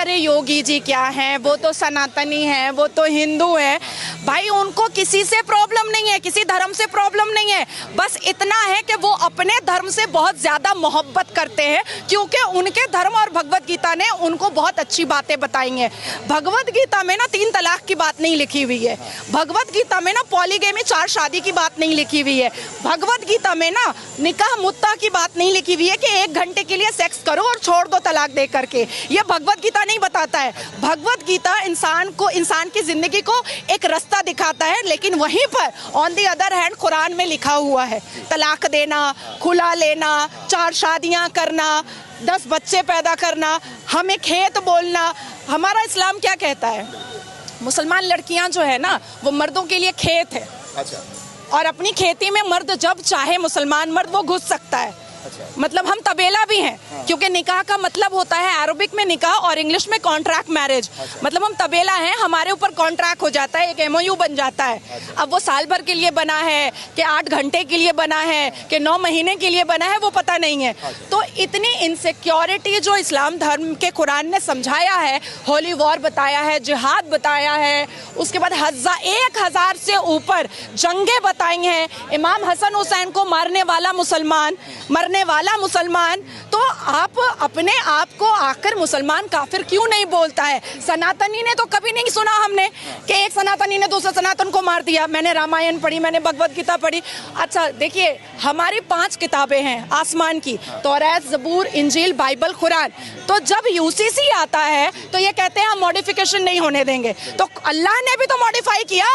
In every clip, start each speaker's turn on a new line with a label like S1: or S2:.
S1: अरे योगी जी क्या हैं, वो तो सनातनी हैं, वो तो हिंदू हैं। भाई उनको किसी से प्रॉब्लम नहीं है, किसी धर्म से प्रॉब्लम नहीं है, बस इतना है कि वो अपने धर्म से बहुत ज़्यादा मोहब्बत करते हैं, क्योंकि उनके धर्म और भगवत गीता ने उनको बहुत अच्छी बातें बताई हैं। भगवत गीता में ना 3 तलाक की बात नहीं लिखी हुई है, भगवत गीता में ना पॉलीगेमी 4 शादी की बात नहीं लिखी हुई है, भगवत गीता में ना निकाह मुत्ता की बात नहीं लिखी हुई है कि 1 घंटे के लिए सेक्स करो और छोड़ दो तलाक दे करके। ये भगवत गीता नहीं बताता है। भगवत गीता इंसान को, इंसान की जिंदगी को एक रास्ता दिखाता है, लेकिन वहीं पर on the other hand Quran में लिखा हुआ है तलाक देना, खुला लेना, 4 शादियां करना, 10 बच्चे पैदा करना, हमें खेत बोलना। हमारा इस्लाम क्या कहता है? मुसलमान लड़कियां जो है ना वो मर्दों के लिए खेत है।
S2: अच्छा।
S1: और अपनी खेती में मर्द जब चाहे मुसलमान मर्द वो घुस सकता है।
S2: अच्छा।
S1: मतलब हम तबेला भी हैं। हाँ। क्योंकि निकाह का मतलब होता है अरबिक में निकाह और इंग्लिश में कॉन्ट्रैक्ट मैरिज। अच्छा। मतलब हम तबेला हैं, हमारे ऊपर कॉन्ट्रैक्ट हो जाता है, एक एमओयू बन जाता है। अच्छा। अब वो साल भर के लिए बना है कि 8 घंटे के लिए बना है कि 9 महीने के लिए बना है वो पता नहीं है। अच्छा। तो इतनी इनसिक्योरिटी जो इस्लाम धर्म के कुरान ने समझाया है, होली वॉर बताया है, जिहाद बताया है, उसके बाद 1000 से ऊपर जंगें बताई हैं, इमाम हसन हुसैन को मारने वाला मुसलमान, तो आप अपने आप को आकर मुसलमान काफिर क्यों नहीं बोलता है? सनातनी ने तो कभी नहीं सुना हमने कि एक सनातनी ने दूसरे सनातन को मार दिया। मैंने रामायण पढ़ी, मैंने भगवत गीता पढ़ी। अच्छा देखिए, हमारी 5 किताबें हैं आसमान की, तौरात, ज़बूर, इंजील, बाइबल, कुरान। तो जब यूसीसी आता है तो ये कहते हैं हम मॉडिफिकेशन नहीं होने देंगे। तो अल्लाह ने भी तो मॉडिफाई किया,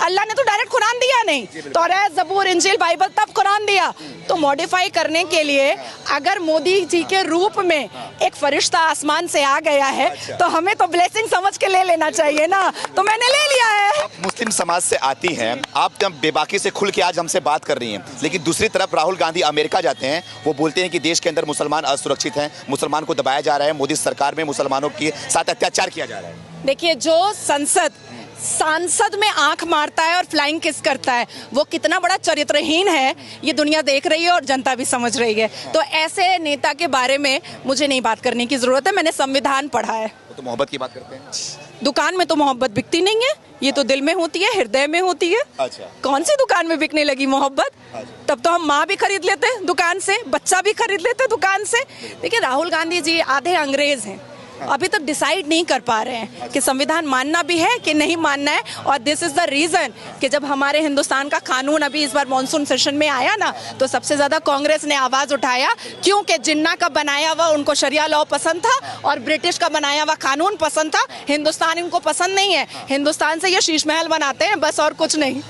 S1: अल्लाह ने तो डायरेक्ट कुरान दिया नहीं, तौरात, ज़बूर, इंजील, बाइबल, तब कुरान दिया। तो मॉडिफाई करने के लिए अगर मोदी जी के रूप में एक फरिश्ता आसमान से आ गया है तो हमें तो ब्लेसिंग समझ के ले लेना चाहिए ना, तो मैंने ले लिया है।
S2: आप मुस्लिम समाज से आती हैं, आप जब बेबाकी से खुल के आज हमसे बात कर रही हैं, लेकिन दूसरी तरफ राहुल गांधी अमेरिका जाते हैं, वो बोलते हैं कि देश के अंदर मुसलमान असुरक्षित हैं, मुसलमान को दबाया जा रहा है, मोदी सरकार में मुसलमानों के साथ अत्याचार किया जा रहा है।
S1: देखिए, जो सांसद में आंख मारता है और फ्लाइंग किस करता है, वो कितना बड़ा चरित्रहीन है ये दुनिया देख रही है और जनता भी समझ रही है। तो ऐसे नेता के बारे में मुझे नहीं बात करने की जरूरत है, मैंने संविधान पढ़ा है।
S2: तो मोहब्बत की बात करते हैं।
S1: दुकान में तो मोहब्बत बिकती नहीं है, ये तो दिल में होती है, हृदय में होती है।
S2: अच्छा।
S1: कौन सी दुकान में बिकने लगी मोहब्बत? अच्छा। तब तो हम माँ भी खरीद लेते दुकान से, बच्चा भी खरीद लेते दुकान से। देखिए, राहुल गांधी जी आधे अंग्रेज हैं, अभी तक डिसाइड नहीं कर पा रहे हैं कि संविधान मानना भी है कि नहीं मानना है। और दिस इज द रीजन कि जब हमारे हिंदुस्तान का कानून अभी इस बार मॉनसून सेशन में आया ना, तो सबसे ज्यादा कांग्रेस ने आवाज उठाया, क्योंकि जिन्ना का बनाया हुआ उनको शरिया लॉ पसंद था और ब्रिटिश का बनाया हुआ कानून पसंद था। हिंदुस्तान इनको पसंद नहीं है, हिंदुस्तान से ये शीश महल बनाते हैं बस, और कुछ नहीं।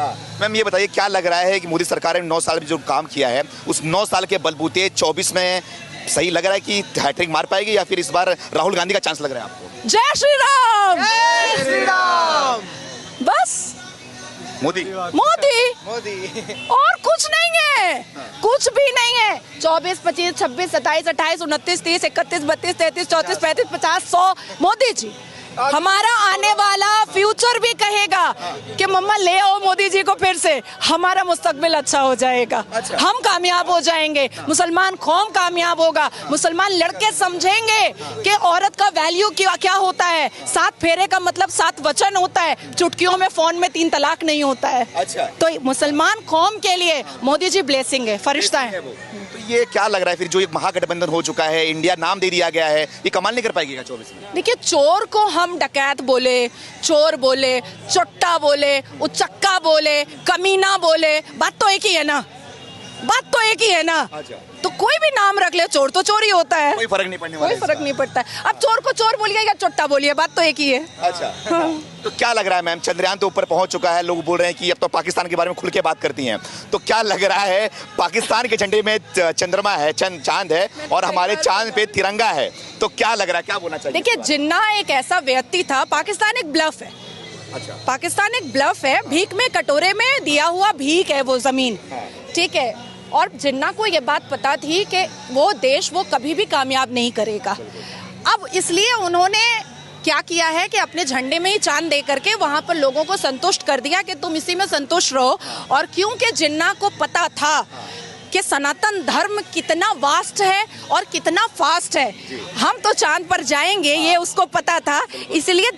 S2: मैम ये बताइए, क्या लग रहा है कि मोदी सरकार ने 9 साल में जो काम किया है, उस 9 साल के बलबूते 24 में सही लग रहा है कि हैट्रिक मार पाएगी, या फिर इस बार राहुल गांधी का चांस लग रहा है आपको?
S1: जय श्री राम,
S2: जय श्री राम।
S1: बस
S2: मोदी
S1: और कुछ नहीं है, कुछ भी नहीं है। 24, 25, 26, 27, 28, 29, 30, 31, 32, 33, 34, 35, 50, 100 मोदी जी। हमारा आने वाला फ्यूचर भी कहेगा कि मम्मा ले आओ मोदी जी को फिर से, हमारा मुस्तकबिल अच्छा हो जाएगा। अच्छा। हम कामयाब हो जाएंगे, मुसलमान कौम कामयाब होगा, मुसलमान लड़के समझेंगे कि औरत का वैल्यू क्या होता है। 7 फेरे का मतलब 7 वचन होता है, चुटकियों में, फोन में 3 तलाक नहीं होता है। अच्छा। तो मुसलमान कौम के लिए मोदी जी ब्लेसिंग है, फरिश्ता है।
S2: तो ये क्या लग रहा है फिर, जो एक महागठबंधन हो चुका है, इंडिया नाम दे दिया गया है, ये कमाल नहीं कर पाएगी 24 में?
S1: देखिए, चोर को हम डकैत बोले, चोर बोले, चोट्टा बोले, उचक्का बोले, कमीना बोले, बात तो एक ही है ना, बात तो एक ही है ना। अच्छा। तो कोई भी नाम रख ले, चोर तो चोर ही होता है,
S2: कोई फर्क नहीं पड़ने वाला,
S1: कोई फर्क नहीं पड़ता है। अब चोर को चोर बोलिए या चोट्टा बोलिए, बात तो एक ही है।
S2: अच्छा। हाँ। तो क्या लग रहा है मैम, चंद्रयान तो ऊपर पहुंच चुका है, लोग बोल रहे हैं कि अब तो पाकिस्तान के बारे में खुल के बात करती हैं, तो क्या लग रहा है, पाकिस्तान के झंडे में चंद्रमा है, चांद है, और हमारे चांद पे तिरंगा है, तो क्या लग रहा है, क्या बोलना चाहिए?
S1: देखिए, जिन्ना एक ऐसा व्यक्ति था, पाकिस्तान एक ब्लफ है। अच्छा। पाकिस्तान एक ब्लफ है, भीख में कटोरे में दिया हुआ भीख है वो जमीन, ठीक है। और जिन्ना को ये बात पता थी कि वो देश वो कभी भी कामयाब नहीं करेगा। अब इसलिए उन्होंने क्या किया है कि अपने झंडे में ही चांद दे करके वहां पर लोगों को संतुष्ट कर दिया कि तुम इसी में संतुष्ट रहो। और क्योंकि जिन्ना को पता था कि सनातन धर्म कितना वास्ट है और कितना फास्ट है। हम तो चांद पर जाएंगे ये उसको पता था, इसलिए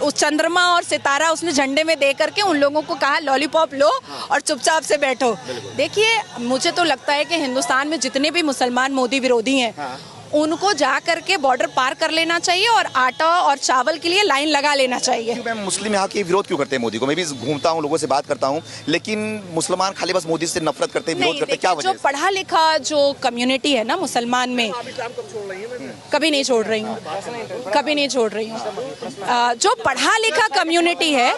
S1: उस चंद्रमा और सितारा उसने झंडे में दे करके उन लोगों को कहा लॉलीपॉप लो और चुपचाप से बैठो। देखिए, मुझे तो लगता है कि हिंदुस्तान में जितने भी मुसलमान मोदी विरोधी हैं, उनको जा करके बॉर्डर पार कर लेना चाहिए और आटा और चावल के लिए लाइन लगा लेना चाहिए।
S2: मैम, मुस्लिम यहाँ के विरोध क्यों करते हैं मोदी को? मैं भी घूमता हूँ, लोगों से बात करता हूँ, लेकिन मुसलमान खाली बस मोदी से नफरत करते हैं, विरोध करते हैं, क्या वजह
S1: जो पढ़ा लिखा जो कम्युनिटी है ना मुसलमान में, कभी नहीं छोड़ रही हूँ, कभी नहीं छोड़ रही हूँ। जो पढ़ा लिखा कम्युनिटी है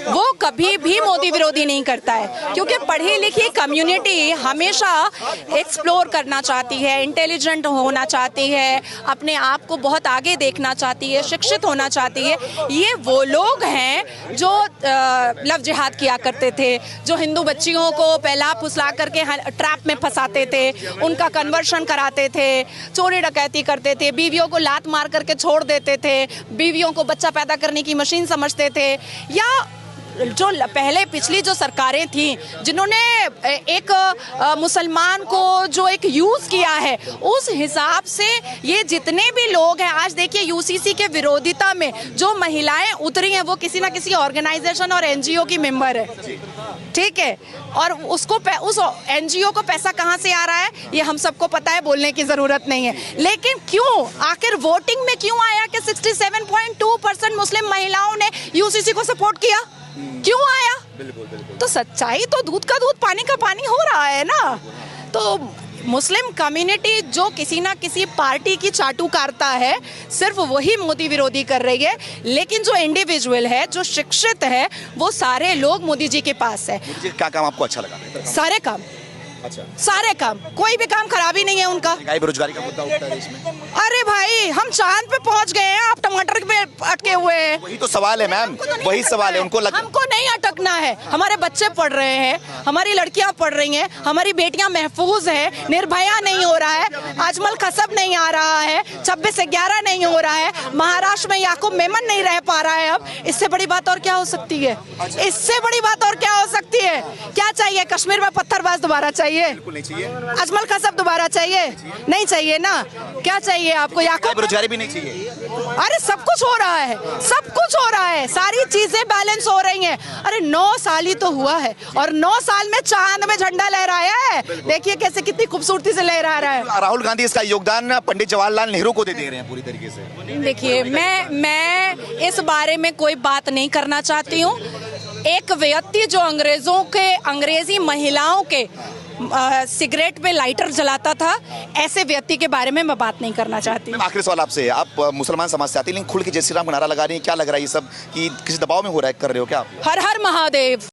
S1: वो कभी भी मोदी विरोधी नहीं करता है, क्योंकि पढ़ी लिखी कम्युनिटी हमेशा एक्सप्लोर करना चाहती है, इंटेलिजेंट होना चाहती है, अपने आप को बहुत आगे देखना चाहती है, शिक्षित होना चाहती है। ये वो लोग हैं जो लव जिहाद किया करते थे, जो हिंदू बच्चियों को पहला फुसला करके ट्रैप में फंसाते थे, उनका कन्वर्शन कराते थे, चोरी डकैती करते थे, बीवियों को लात मार करके छोड़ देते थे, बीवियों को बच्चा पैदा करने की मशीन समझते थे। या जो पहले पिछली जो सरकारें थी जिन्होंने एक मुसलमान को जो एक यूज किया है, उस हिसाब से ये जितने भी लोग हैं, आज देखिए यूसीसी के विरोधिता में जो महिलाएं उतरी हैं वो किसी ना किसी ऑर्गेनाइजेशन और एनजीओ की मेंबर है, ठीक है, और उसको उस एनजीओ को पैसा कहां से आ रहा है ये हम सबको पता है, बोलने की जरूरत नहीं है। लेकिन क्यों आखिर वोटिंग में क्यों आया कि 67.2% मुस्लिम महिलाओं ने यूसीसी को सपोर्ट किया? क्यों आया? बिल्कुल। तो सच्चाई तो दूध का दूध पानी का पानी हो रहा है ना। तो मुस्लिम कम्युनिटी जो किसी ना किसी पार्टी की चाटुकारिता है, सिर्फ वही मोदी विरोधी कर रही है। लेकिन जो इंडिविजुअल है, जो शिक्षित है, वो सारे लोग मोदी जी के पास है।
S2: मोदी जी क्या काम आपको अच्छा लगा?
S1: सारे काम,
S2: अच्छा,
S1: सारे काम, कोई भी काम खराब ही नहीं है उनका।
S2: बेरोजगारी का मुद्दा उठता है इसमें।
S1: अरे भाई, हम चांद पे पहुंच गए हैं, आप टमाटर पे अटके हुए हैं।
S2: वही तो सवाल है मैम, वही सवाल है।
S1: हमको नहीं अटकना है। हमारे बच्चे पढ़ रहे हैं, हमारी लड़कियां पढ़ रही हैं, हमारी बेटियां महफूज हैं, निर्भया नहीं हो रहा है, अजमल कसब नहीं आ रहा है, 26/11 नहीं हो रहा है, महाराष्ट्र में याकूब मेमन नहीं रह पा रहा है। अब इससे बड़ी बात और क्या हो सकती है? इससे बड़ी बात और क्या हो सकती है? क्या चाहिए? कश्मीर में पत्थरबाज दोबारा चाहिए?
S2: बिल्कुल नहीं चाहिए।
S1: अजमल कसब दोबारा चाहिए? नहीं चाहिए ना। क्या चाहिए आपको? याकूब
S2: बेरोजगारी भी नहीं चाहिए।
S1: अरे सब कुछ हो रहा है, सब कुछ हो रहा है, सारी चीजें बैलेंस हो रही हैं। अरे 9 साल ही तो हुआ है और 9 साल में चांद में झंडा लहराया है। देखिए कैसे, कितनी खूबसूरती से लहरा रहा है।
S2: राहुल गांधी इसका योगदान पंडित जवाहरलाल नेहरू को दे रहे हैं पूरी तरीके से।
S1: देखिए, मैं इस बारे में कोई बात नहीं करना चाहती हूँ। एक व्यक्ति जो अंग्रेजी महिलाओं के सिगरेट पे लाइटर जलाता था, ऐसे व्यक्ति के बारे में मैं बात नहीं करना चाहती।
S2: आखिरी सवाल आपसे, आप मुसलमान समाज से आती, लेकिन खुल के जय श्री राम का नारा लगा रही है, क्या लग रहा है ये सब कि किसी दबाव में हो रहा है, कर रहे हो क्या आप?
S1: हर हर महादेव।